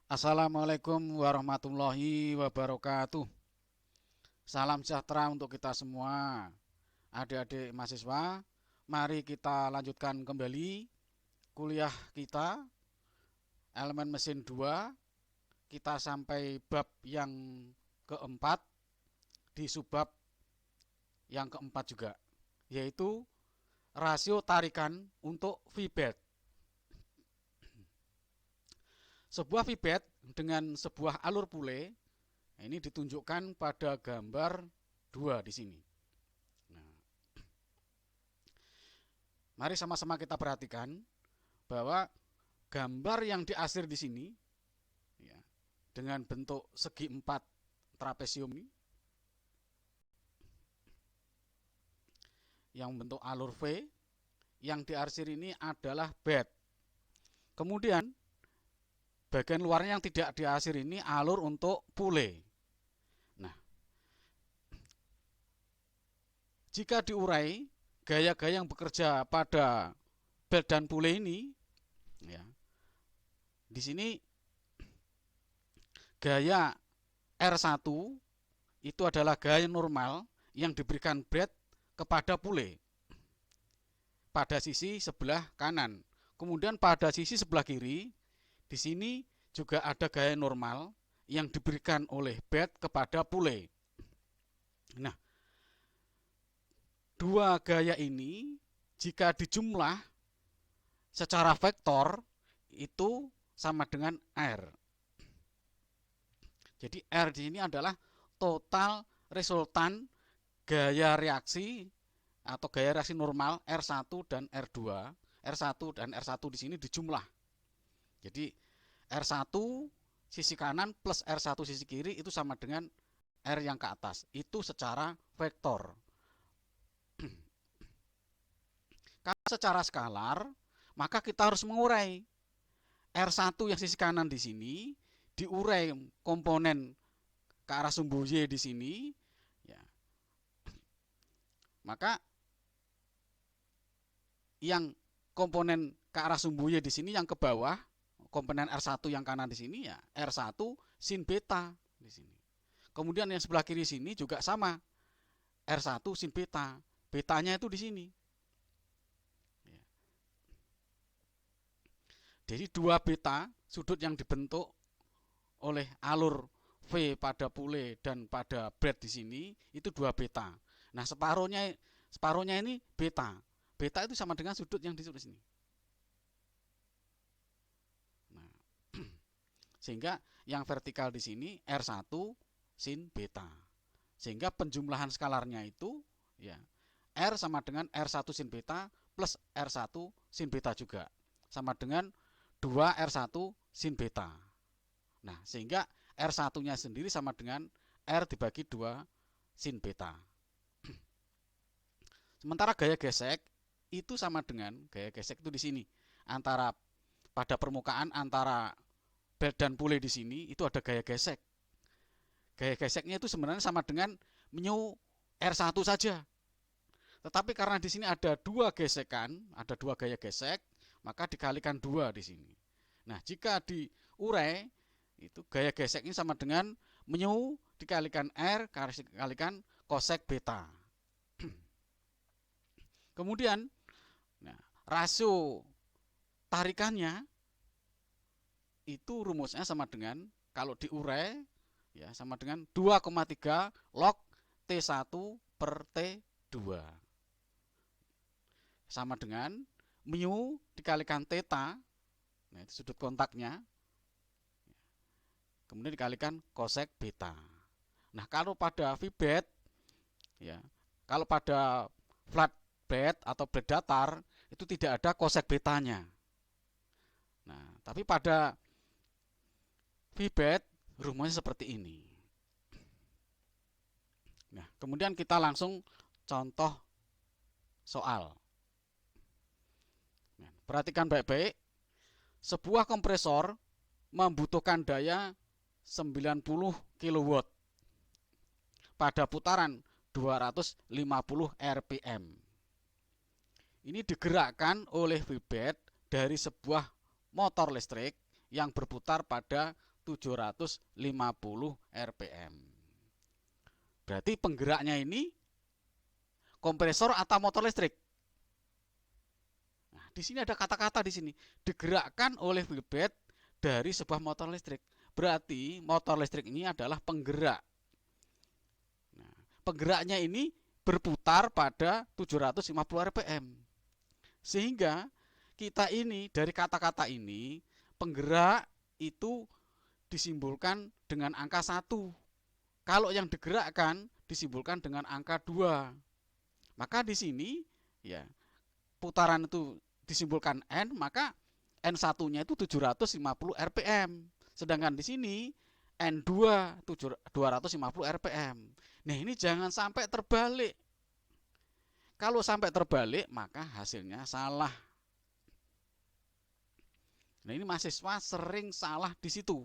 Assalamualaikum warahmatullahi wabarakatuh. Salam sejahtera untuk kita semua. Adik-adik mahasiswa, mari kita lanjutkan kembali kuliah kita elemen mesin 2. Kita sampai bab yang keempat di subbab yang keempat juga, yaitu rasio tarikan untuk V-bed. Sebuah V-bed dengan sebuah alur pule ini ditunjukkan pada gambar 2 di sini. Nah, mari sama-sama kita perhatikan bahwa gambar yang diarsir di sini ya, dengan bentuk segi 4 trapesium ini yang bentuk alur V, yang diarsir ini adalah bed. Kemudian bagian luarnya yang tidak diarsir ini alur untuk pule. Nah, jika diurai gaya-gaya yang bekerja pada bed dan pule ini, ya, di sini gaya R1 itu adalah gaya normal yang diberikan bed kepada pule pada sisi sebelah kanan. Kemudian pada sisi sebelah kiri, di sini juga ada gaya normal yang diberikan oleh bed kepada pule. Nah, dua gaya ini jika dijumlah secara vektor itu sama dengan R. Jadi R di sini adalah total resultan gaya reaksi atau gaya reaksi normal R1 dan R2. R1 dan R1 di sini dijumlah. Jadi R1 sisi kanan plus R1 sisi kiri itu sama dengan R yang ke atas. Itu secara vektor. Kalau secara skalar, maka kita harus mengurai R1 yang sisi kanan di sini, diurai komponen ke arah sumbu Y di sini, ya. Maka yang komponen ke arah sumbu Y di sini yang ke bawah, komponen R1 yang kanan di sini ya R1 sin beta di sini. Kemudian yang sebelah kiri sini juga sama, R1 sin beta. Betanya itu di sini. Ya. Jadi dua beta sudut yang dibentuk oleh alur V pada pule dan pada bed di sini itu dua beta. Nah, separuhnya ini beta. Beta itu sama dengan sudut yang di sini. Nah, sehingga yang vertikal di sini R1 sin beta. Sehingga penjumlahan skalarnya itu ya R sama dengan R1 sin beta plus R1 sin beta juga. Sama dengan 2R1 sin beta. Nah, sehingga R1-nya sendiri sama dengan R dibagi 2 sin beta. Sementara gaya gesek itu sama dengan gaya gesek itu di sini. Antara pada permukaan antara bed dan pule di sini itu ada gaya gesek. Gaya geseknya itu sebenarnya sama dengan mu R1 saja. Tetapi karena di sini ada dua gesekan, ada dua gaya gesek, maka dikalikan 2 di sini. Nah, jika diurai itu gaya gesek ini sama dengan mu dikalikan R dikalikan kosek beta. Kemudian nah, rasio tarikannya itu rumusnya sama dengan kalau diurai ya sama dengan 2,3 log T1 per T2. Sama dengan mu dikalikan theta, nah itu sudut kontaknya, kemudian dikalikan kosek beta. Nah, kalau pada V-bed ya, kalau pada flat bed atau bed datar itu tidak ada kosek betanya. Nah, tapi pada V-bed rumusnya seperti ini. Nah, kemudian kita langsung contoh soal. Nah, perhatikan baik-baik. Sebuah kompresor membutuhkan daya 90 kW pada putaran 250 rpm. Ini digerakkan oleh V-bed dari sebuah motor listrik yang berputar pada 750 rpm. Berarti penggeraknya ini kompresor atau motor listrik. Nah, di sini ada kata-kata di sini, digerakkan oleh wheel bed dari sebuah motor listrik. Berarti motor listrik ini adalah penggerak. Nah, penggeraknya ini berputar pada 750 rpm. Sehingga kita ini dari kata-kata ini, penggerak itu disimbolkan dengan angka 1. Kalau yang digerakkan disimbolkan dengan angka 2. Maka di sini ya putaran itu disimbolkan N, maka N1-nya itu 750 rpm. Sedangkan di sini N2 250 rpm. Nah, ini jangan sampai terbalik. Kalau sampai terbalik maka hasilnya salah. Nah, ini mahasiswa sering salah di situ.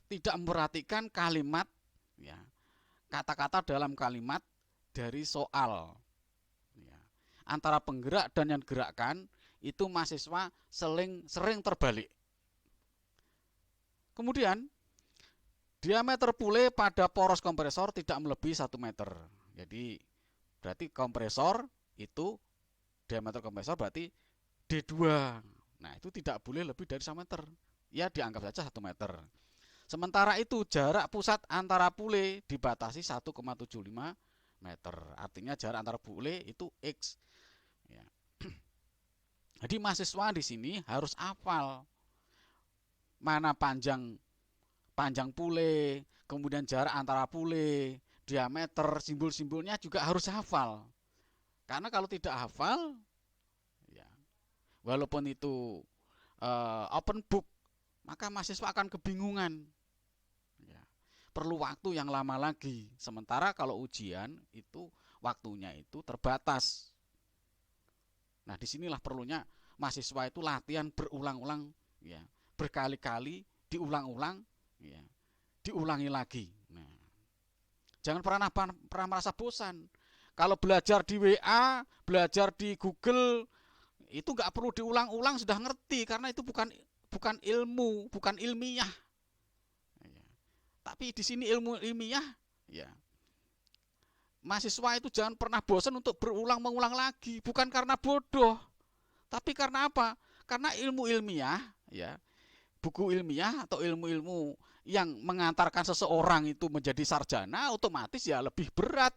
Tidak memperhatikan kalimat, ya, kata-kata dalam kalimat dari soal. Ya. Antara penggerak dan yang digerakkan itu mahasiswa sering terbalik. Kemudian diameter pule pada poros kompresor tidak melebihi 1 meter. Jadi berarti kompresor itu diameter kompresor berarti D2. Nah, itu tidak boleh lebih dari 1 meter. Ya, dianggap saja 1 meter. Sementara itu jarak pusat antara pule dibatasi 1,75 meter. Artinya jarak antara pule itu X. Ya. Jadi mahasiswa di sini harus hafal mana panjang pule, kemudian jarak antara pule, diameter, simbol-simbolnya juga harus hafal. Karena kalau tidak hafal, ya, walaupun itu open book, maka mahasiswa akan kebingungan. Ya, perlu waktu yang lama lagi. Sementara kalau ujian itu waktunya itu terbatas. Nah, disinilah perlunya mahasiswa itu latihan berulang-ulang, ya, berkali-kali, diulang-ulang, ya, diulangi lagi. Nah, jangan pernah merasa bosan. Kalau belajar di WA, belajar di Google, itu nggak perlu diulang-ulang, sudah ngerti, karena itu bukan ilmu, bukan ilmiah. Ya. Tapi di sini ilmu ilmiah, ya. Mahasiswa itu jangan pernah bosan untuk berulang-mengulang lagi, bukan karena bodoh, tapi karena apa? Karena ilmu ilmiah, ya, buku ilmiah atau ilmu-ilmu yang mengantarkan seseorang itu menjadi sarjana otomatis ya lebih berat.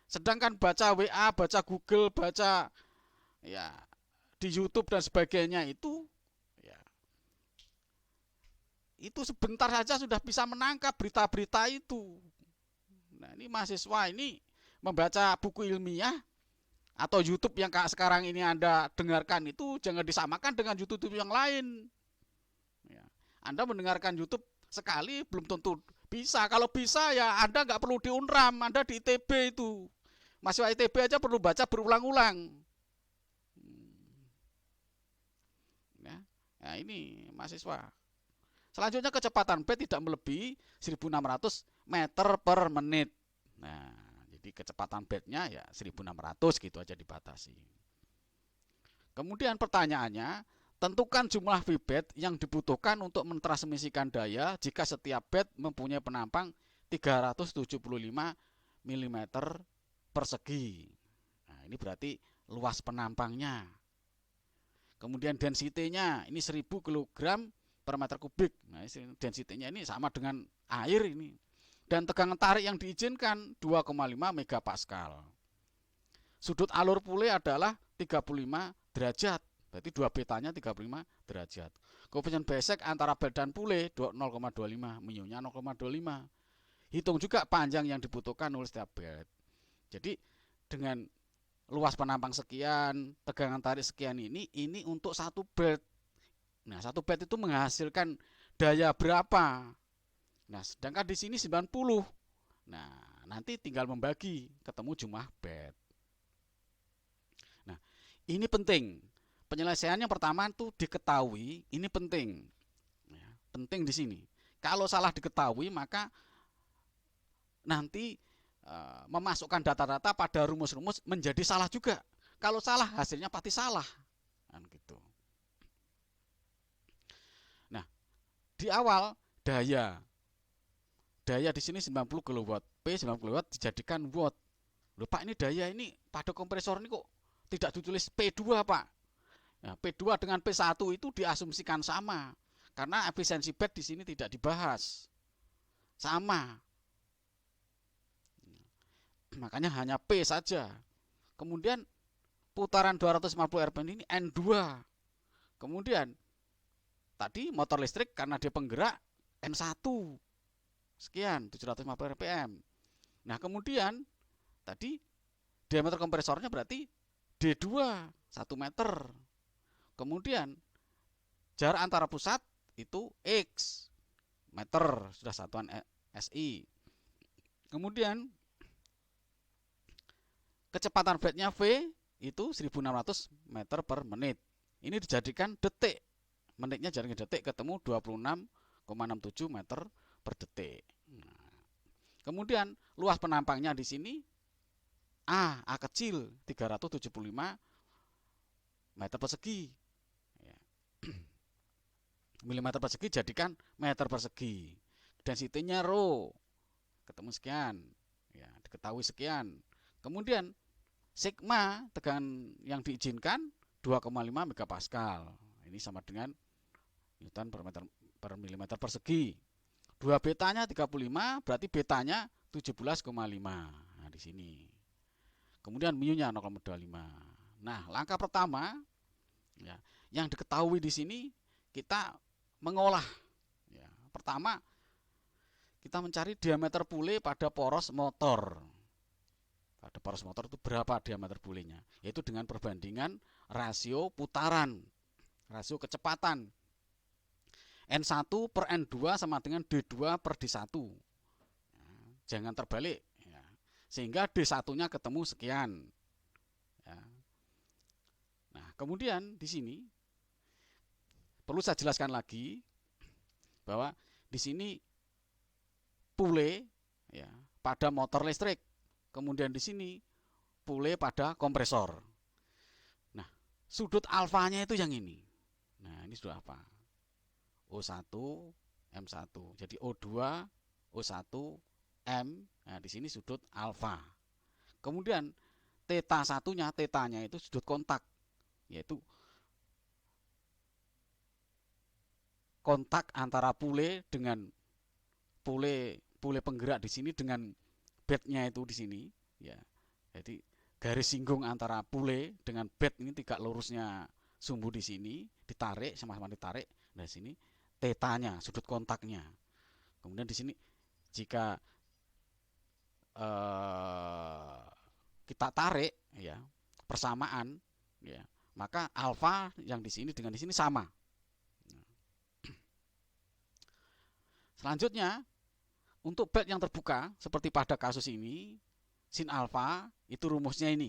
Sedangkan baca WA, baca Google, baca ya di YouTube dan sebagainya itu, ya, itu sebentar saja sudah bisa menangkap berita-berita itu. Nah, ini mahasiswa ini membaca buku ilmiah atau YouTube yang sekarang ini Anda dengarkan itu jangan disamakan dengan YouTube yang lain. Ya. Anda mendengarkan YouTube sekali belum tentu bisa. Kalau bisa ya Anda nggak perlu di Unram, Anda di ITB itu. Mahasiswa ITB aja perlu baca berulang-ulang. Ya. Nah, ini mahasiswa. Selanjutnya kecepatan bed tidak melebihi 1600 meter per menit. Nah, jadi kecepatan bednya ya 1600 gitu aja dibatasi. Kemudian pertanyaannya, tentukan jumlah V-bed yang dibutuhkan untuk mentransmisikan daya jika setiap bed mempunyai penampang 375 mm persegi. Nah, ini berarti luas penampangnya. Kemudian density-nya ini 1000 kg per meter kubik. Nah, density-nya ini sama dengan air ini. Dan tegangan tarik yang diizinkan 2,5 megapascal. Sudut alur pule adalah 35 derajat. Berarti 2 betanya 35 derajat. Koefisien Besek antara bed dan pule 0,25, mu-nya 0,25. Hitung juga panjang yang dibutuhkan oleh setiap bed. Jadi dengan luas penampang sekian, tegangan tarik sekian ini untuk satu bed. Nah, satu bed itu menghasilkan daya berapa? Nah, sedangkan di sini 90. Nah, nanti tinggal membagi, ketemu jumlah bed. Nah, ini penting. Penyelesaian yang pertama itu diketahui, ini penting. Ya, penting di sini. Kalau salah diketahui, maka nanti memasukkan data-data pada rumus-rumus menjadi salah juga. Kalau salah, hasilnya pasti salah. Kan gitu. Nah, di awal daya. Daya di sini 90 kW. P 90 kW dijadikan watt. Loh Pak, ini daya ini pada kompresor ini kok tidak ditulis P2 Pak? Ya, P2 dengan P1 itu diasumsikan sama. Karena efisiensi bed di sini tidak dibahas. Sama. Makanya hanya P saja. Kemudian putaran 250 RPM ini N2. Kemudian tadi motor listrik karena dia penggerak N1. Sekian 750 RPM. Nah, kemudian tadi diameter kompresornya berarti D2 1 meter. Kemudian jarak antara pusat itu X meter, sudah satuan SI. Kemudian kecepatan bednya V itu 1600 meter per menit. Ini dijadikan detik. Menitnya jaringnya detik, ketemu 26,67 meter per detik. Nah, kemudian luas penampangnya di sini A kecil 375 meter persegi. Milimeter persegi jadikan meter persegi. Densitinya rho ketemu sekian, ya diketahui sekian. Kemudian sigma tegangan yang diizinkan 2,5 megapascal. Ini sama dengan Newton per milimeter persegi. 2 betanya 35, berarti betanya 17,5. Nah, di sini. Kemudian mu-nya 0,25. Nah, langkah pertama ya, yang diketahui di sini kita mengolah. Ya, pertama kita mencari diameter pule pada poros motor. Pada poros motor itu berapa diameter pulenya? Yaitu dengan perbandingan rasio putaran, rasio kecepatan. N1 per N2 sama dengan D2 per D1. Ya, jangan terbalik. Ya. Sehingga D1-nya ketemu sekian. Ya. Nah, kemudian di sini perlu saya jelaskan lagi bahwa di sini pule ya, pada motor listrik. Kemudian di sini pule pada kompresor. Nah, sudut alfanya itu yang ini. Nah, ini sudah apa? O1, M1. Jadi O2, O1, M. Nah, di sini sudut alfa. Kemudian theta satunya, tetanya itu sudut kontak, yaitu kontak antara pule dengan pule penggerak di sini dengan bednya itu di sini, ya. Jadi garis singgung antara pule dengan bed ini tegak lurusnya sumbu di sini ditarik sama-sama ditarik. Nah, sini tetanya, sudut kontaknya. Kemudian di sini jika kita tarik ya persamaan ya, maka alfa yang di sini dengan di sini sama. Selanjutnya untuk bed yang terbuka seperti pada kasus ini, sin alfa itu rumusnya ini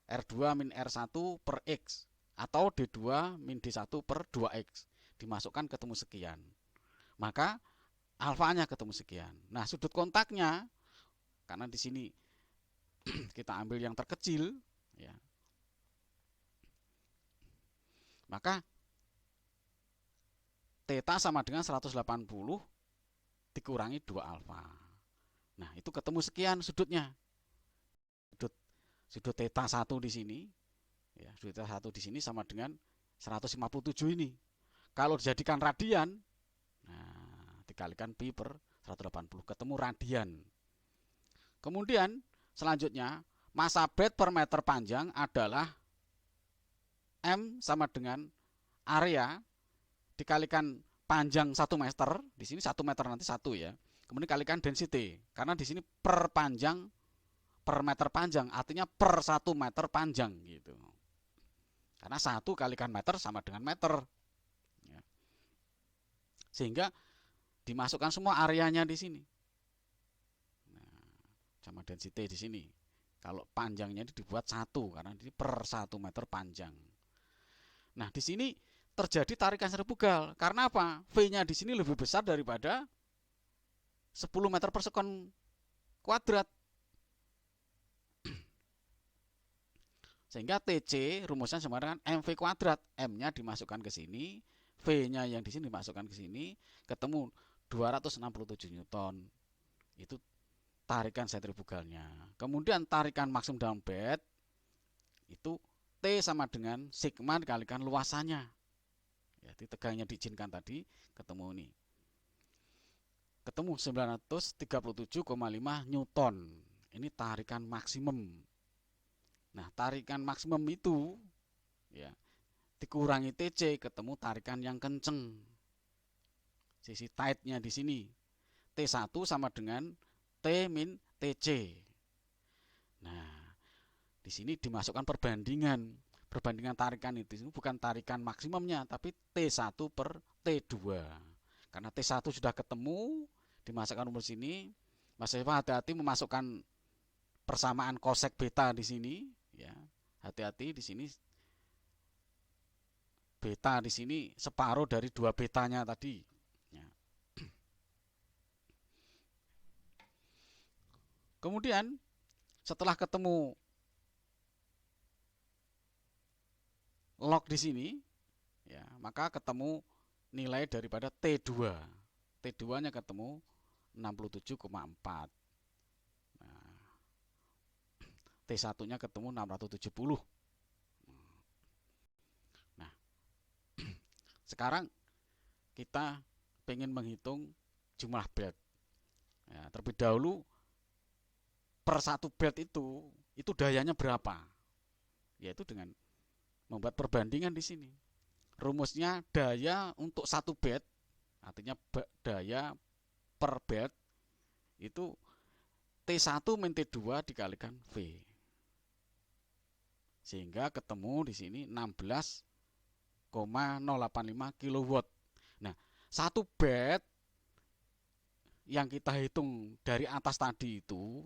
R2 min R1 per X atau D2 min D1 per 2X, dimasukkan ketemu sekian, maka alfanya ketemu sekian. Nah, sudut kontaknya karena di sini kita ambil yang terkecil ya, maka theta sama dengan 180 dikurangi 2 alfa. Nah, itu ketemu sekian sudutnya. Sudut theta 1 di sini ya, sudut theta 1 di sini sama dengan 157 ini. Kalau dijadikan radian, nah, dikalikan pi per 180 ketemu radian. Kemudian selanjutnya massa bed per meter panjang adalah M sama dengan area dikalikan panjang 1 meter, di sini 1 meter nanti 1 ya. Kemudian kalikan density, karena di sini per panjang per meter panjang, artinya per 1 meter panjang gitu. Karena 1 kalikan meter sama dengan meter. Ya. Sehingga dimasukkan semua areanya di sini. Nah, sama density di sini. Kalau panjangnya ini dibuat 1 karena ini per 1 meter panjang. Nah, di sini terjadi tarikan sentrifugal. Karena apa? V-nya di sini lebih besar daripada 10 meter per sekon kuadrat. Sehingga TC rumusnya sama dengan MV kuadrat. M-nya dimasukkan ke sini, V-nya yang di sini dimasukkan ke sini, ketemu 267 Newton. Itu tarikan sentrifugalnya. Kemudian tarikan maksimum dalam bed itu T sama dengan sigma dikalikan luasannya. Ya, tegangnya diizinkan tadi ketemu ini. Ketemu 937,5 Newton. Ini tarikan maksimum. Nah, tarikan maksimum itu ya dikurangi TC ketemu tarikan yang kenceng. Sisi tightnya di sini. T1 sama dengan T min TC. Nah, di sini dimasukkan perbandingan. Perbandingan tarikan itu bukan tarikan maksimumnya, tapi T1 per T2. Karena T1 sudah ketemu, dimasukkan rumus ini. Mas Eva hati-hati memasukkan persamaan kosek beta di sini, ya. Hati-hati di sini. Beta di sini separuh dari 2 betanya tadi. Ya. Kemudian setelah ketemu log di sini, ya, maka ketemu nilai daripada T2. T2-nya ketemu 67,4. Nah, T1-nya ketemu 670. Nah, sekarang kita pengen menghitung jumlah bed. Ya, terlebih dahulu per satu bed itu dayanya berapa? Yaitu dengan membuat perbandingan di sini. Rumusnya daya untuk satu bed, artinya daya per bed itu T1 min T2 dikalikan V. Sehingga ketemu di sini 16,085 kW. Nah, satu bed yang kita hitung dari atas tadi itu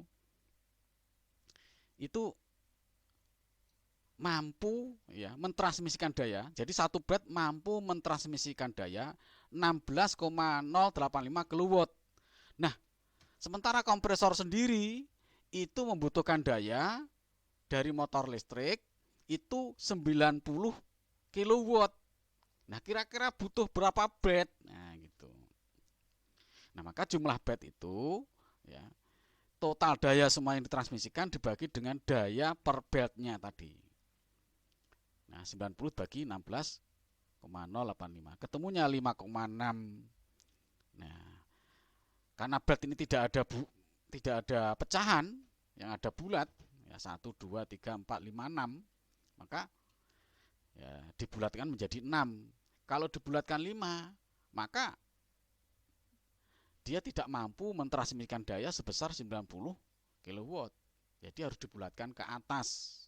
mampu ya mentransmisikan daya. Jadi satu bed mampu mentransmisikan daya 16,085 kW. Nah, sementara kompresor sendiri itu membutuhkan daya dari motor listrik itu 90 kW. Nah, kira-kira butuh berapa bed? Nah, gitu. Nah, maka jumlah bed itu ya total daya semua yang ditransmisikan dibagi dengan daya per bednya tadi. Nah, 90 bagi 16,085. Ketemunya 5,6. Nah, karena bed ini tidak ada pecahan, yang ada bulat, ya 1 2 3 4 5 6, maka ya dibulatkan menjadi 6. Kalau dibulatkan 5, maka dia tidak mampu mentransmisikan daya sebesar 90 kW. Jadi harus dibulatkan ke atas.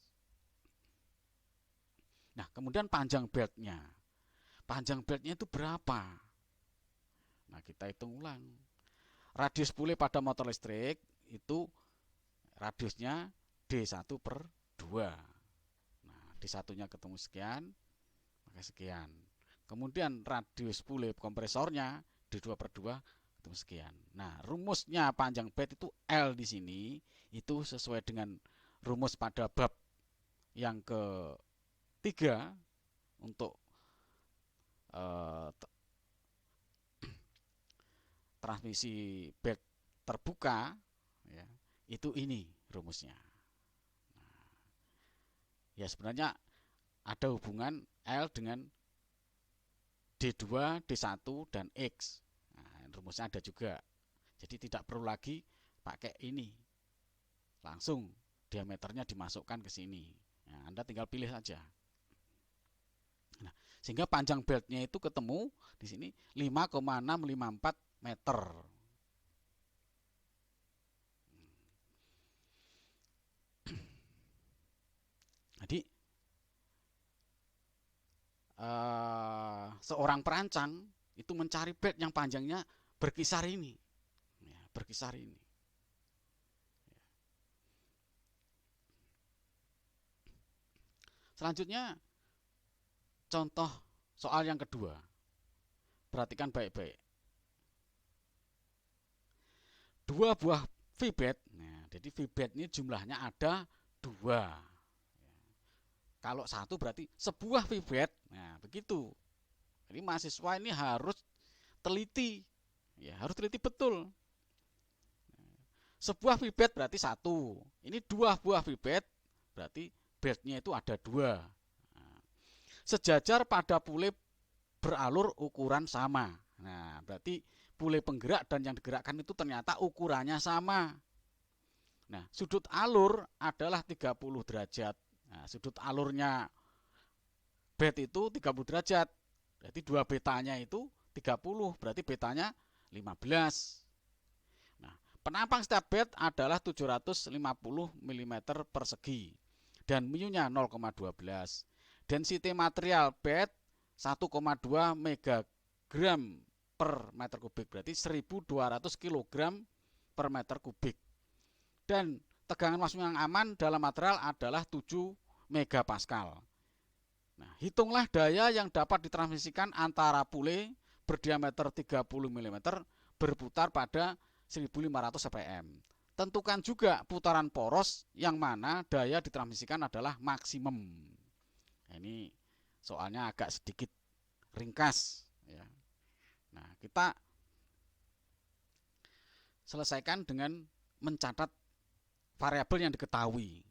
Nah, kemudian panjang beltnya. Panjang beltnya itu berapa? Nah, kita hitung ulang. Radius pule pada motor listrik itu radiusnya D1 per 2. Nah, D1-nya ketemu sekian, maka sekian. Kemudian radius pule kompresornya D2 per 2 ketemu sekian. Nah, rumusnya panjang bed itu L di sini itu sesuai dengan rumus pada bab yang ketiga untuk transmisi bed terbuka ya, itu ini rumusnya. Nah, ya sebenarnya ada hubungan L dengan D2, D1 dan X. Nah, rumusnya ada juga. Jadi tidak perlu lagi pakai ini. Langsung diameternya dimasukkan ke sini. Nah, Anda tinggal pilih saja. Nah, sehingga panjang beltnya itu ketemu di sini 5,654 meter. Jadi seorang perancang itu mencari bed yang panjangnya berkisar ini, ya, berkisar ini. Selanjutnya contoh soal yang kedua. Perhatikan baik-baik. Dua buah V-bed. Nah, jadi V-bed ini jumlahnya ada 2. Kalau 1 berarti sebuah V-bed. Nah, begitu. Jadi mahasiswa ini harus teliti, ya harus teliti betul. Sebuah pipet berarti satu, ini dua buah pipet berarti bednya itu ada dua. Sejajar pada pule beralur ukuran sama. Nah, berarti pule penggerak dan yang digerakkan itu ternyata ukurannya sama. Nah, sudut alur adalah 30 derajat. Nah, sudut alurnya bed itu 30 derajat. Berarti dua betanya itu 30, berarti betanya 15. Nah, penampang setiap bed adalah 750 mm persegi dan mu-nya 0,12. Density material bed 1,2 megagram per meter kubik, berarti 1200 kg per meter kubik. Dan tegangan maksimum yang aman dalam material adalah 7 megapascal. Nah, hitunglah daya yang dapat ditransmisikan antara pule berdiameter 30 mm berputar pada 1500 rpm. Tentukan juga putaran poros yang mana daya ditransmisikan adalah maksimum. Nah, ini soalnya agak sedikit ringkas ya. Nah, kita selesaikan dengan mencatat variabel yang diketahui.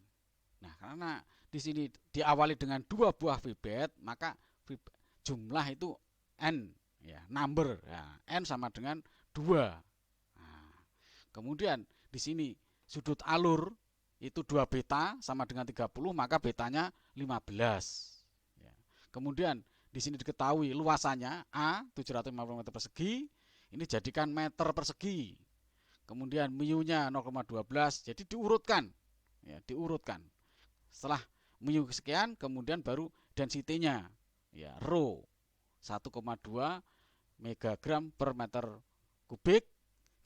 Nah, karena di sini diawali dengan dua buah pipet, maka jumlah itu n ya, number ya, n sama dengan 2. Nah, kemudian di sini sudut alur itu 2 beta sama dengan 30, maka betanya 15. Ya. Kemudian di sini diketahui luasannya A 750 meter persegi, ini jadikan meter persegi. Kemudian mu-nya 0,12, jadi diurutkan. Ya, diurutkan. Setelah mu sekian, kemudian baru density-nya. Ya, rho 1,2 megagram per meter kubik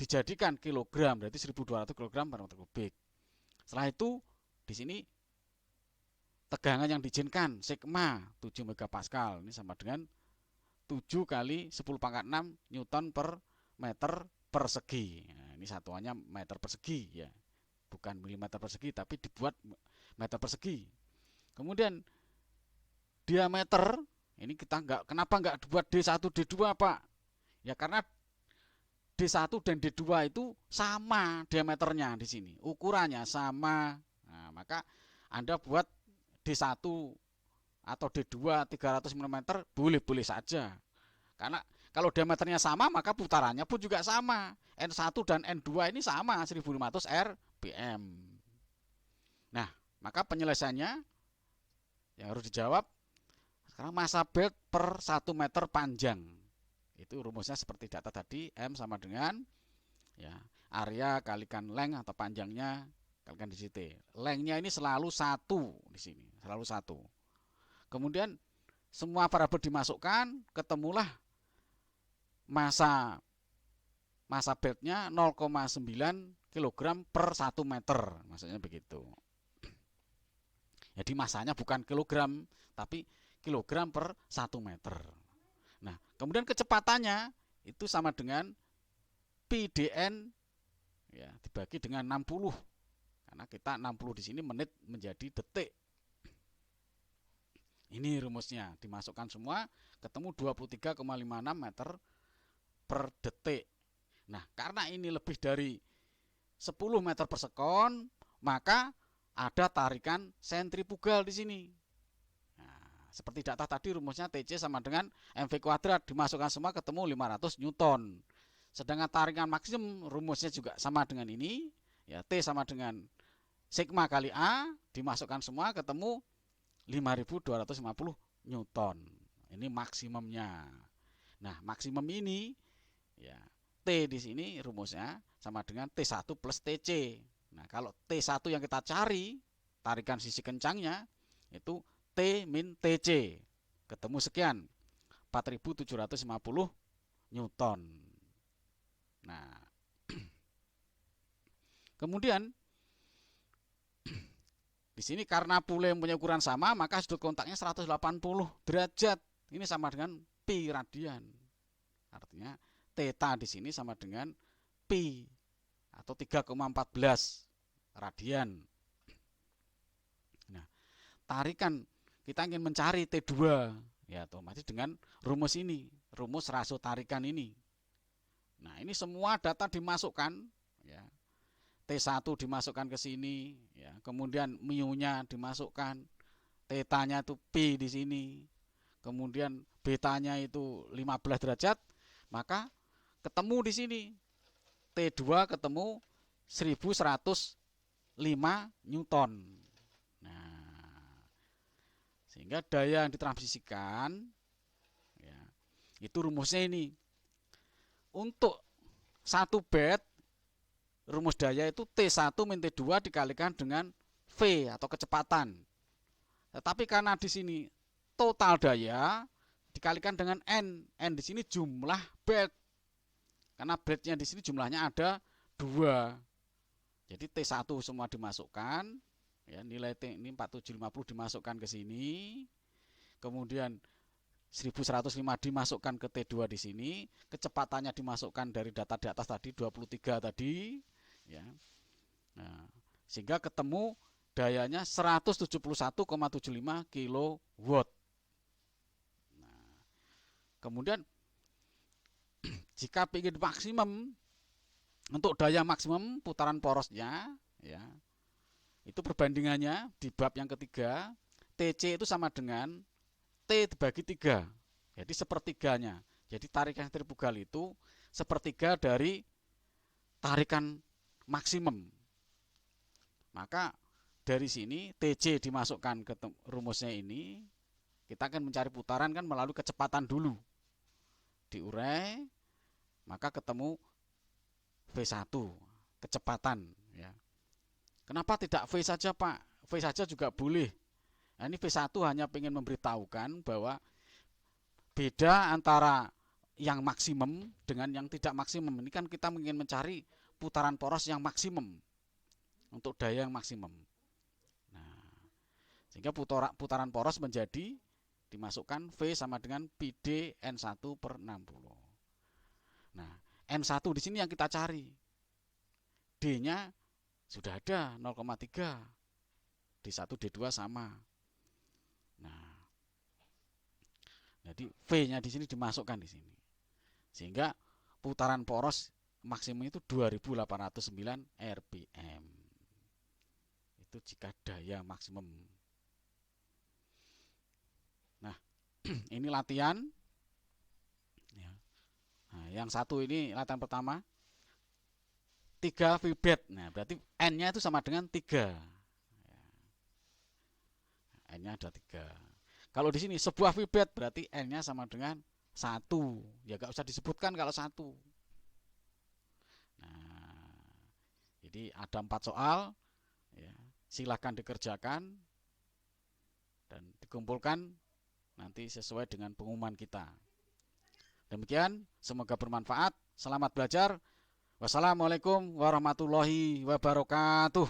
dijadikan kilogram, berarti 1200 kg per meter kubik. Setelah itu di sini tegangan yang diizinkan sigma 7 megapascal, ini sama dengan 7 kali 10 pangkat 6 Newton per meter persegi. Nah, ini satuannya meter persegi ya, bukan milimeter persegi, tapi dibuat meter persegi. Kemudian diameter ini kita kenapa nggak dibuat D1 D2 Pak? Ya karena D1 dan D2 itu sama diameternya di sini, ukurannya sama. Nah, maka Anda buat D1 atau D2 300 mm boleh-boleh saja. Karena kalau diameternya sama, maka putarannya pun juga sama. N1 dan N2 ini sama 1500 rpm. Nah, maka penyelesaiannya yang harus dijawab sekarang massa bed per 1 meter panjang. Itu rumusnya seperti data tadi, M sama dengan ya, area kalikan length atau panjangnya kalikan density. Lengthnya ini selalu 1 di sini, selalu 1. Kemudian semua variabel dimasukkan, ketemulah massa bednya 0,9 kg per 1 meter, maksudnya begitu. Jadi masanya bukan kilogram, tapi kilogram per 1 meter. Nah, kemudian kecepatannya itu sama dengan PdN ya, dibagi dengan 60. Karena kita 60 di sini menit menjadi detik. Ini rumusnya, dimasukkan semua, ketemu 23,56 meter per detik. Nah, karena ini lebih dari 10 meter per sekon, maka ada tarikan sentrifugal di sini. Nah, seperti data tadi rumusnya TC sama dengan MV kuadrat, dimasukkan semua ketemu 500 Newton. Sedangkan tarikan maksimum rumusnya juga sama dengan ini, ya T sama dengan sigma kali A, dimasukkan semua ketemu 5250 Newton. Ini maksimumnya. Nah, maksimum ini ya T di sini rumusnya sama dengan T1 plus TC. Nah, kalau T1 yang kita cari, tarikan sisi kencangnya itu T min TC. Ketemu sekian, 4750 Newton. Nah, kemudian di sini karena pule punya ukuran sama, maka sudut kontaknya 180 derajat. Ini sama dengan pi radian. Artinya theta di sini sama dengan pi atau 3,14 radian. Nah, tarikan kita ingin mencari T2 ya otomatis dengan rumus ini, rumus rasio tarikan ini. Nah, ini semua data dimasukkan, ya. T1 dimasukkan ke sini, ya. Kemudian mu-nya dimasukkan, theta-nya itu P di sini. Kemudian betanya itu 15 derajat, maka ketemu di sini. T2 ketemu 1105 Newton. Nah, sehingga daya yang ditransmisikan, ya, itu rumusnya ini. Untuk 1 bat, rumus daya itu T1 min T2 dikalikan dengan V atau kecepatan. Tetapi karena di sini total daya dikalikan dengan N. N di sini jumlah bat. Karena batnya di sini jumlahnya ada 2. Jadi T1 semua dimasukkan, ya, nilai T ini 4750 dimasukkan ke sini. Kemudian 1105 dimasukkan ke T2 di sini, kecepatannya dimasukkan dari data di atas tadi 23 tadi, ya. Nah, sehingga ketemu dayanya 171,75 kW. Nah, kemudian jika ingin maksimum, untuk daya maksimum putaran porosnya, ya, itu perbandingannya di bab yang ketiga, TC itu sama dengan T dibagi 3. Jadi sepertiganya. Jadi tarikan sentrifugal itu sepertiga dari tarikan maksimum. Maka dari sini TC dimasukkan ke rumusnya ini, kita akan mencari putaran kan melalui kecepatan dulu. Diurai, maka ketemu V1, kecepatan, ya. Kenapa tidak V saja, Pak? V saja juga boleh. Nah, ini V1 hanya ingin memberitahukan bahwa beda antara yang maksimum dengan yang tidak maksimum. Ini kan kita ingin mencari putaran poros yang maksimum, untuk daya yang maksimum. Nah, sehingga putaran poros menjadi dimasukkan V sama dengan PD N1 per 60. Nah, N1 di sini yang kita cari. D-nya sudah ada 0,3. D1, D2 sama. Nah, jadi V-nya di sini dimasukkan di sini. Sehingga putaran poros maksimum itu 2809 rpm. Itu jika daya maksimum. Nah, ini latihan. Nah, yang satu ini latihan pertama 3 VBET. Nah, berarti N-nya itu sama dengan 3. N-nya ada 3. Kalau di sini sebuah VBET berarti N-nya sama dengan 1. Ya gak usah disebutkan kalau 1. Nah, jadi ada 4 soal, ya, silakan dikerjakan dan dikumpulkan nanti sesuai dengan pengumuman kita. Demikian, semoga bermanfaat. Selamat belajar. Wassalamualaikum warahmatullahi wabarakatuh.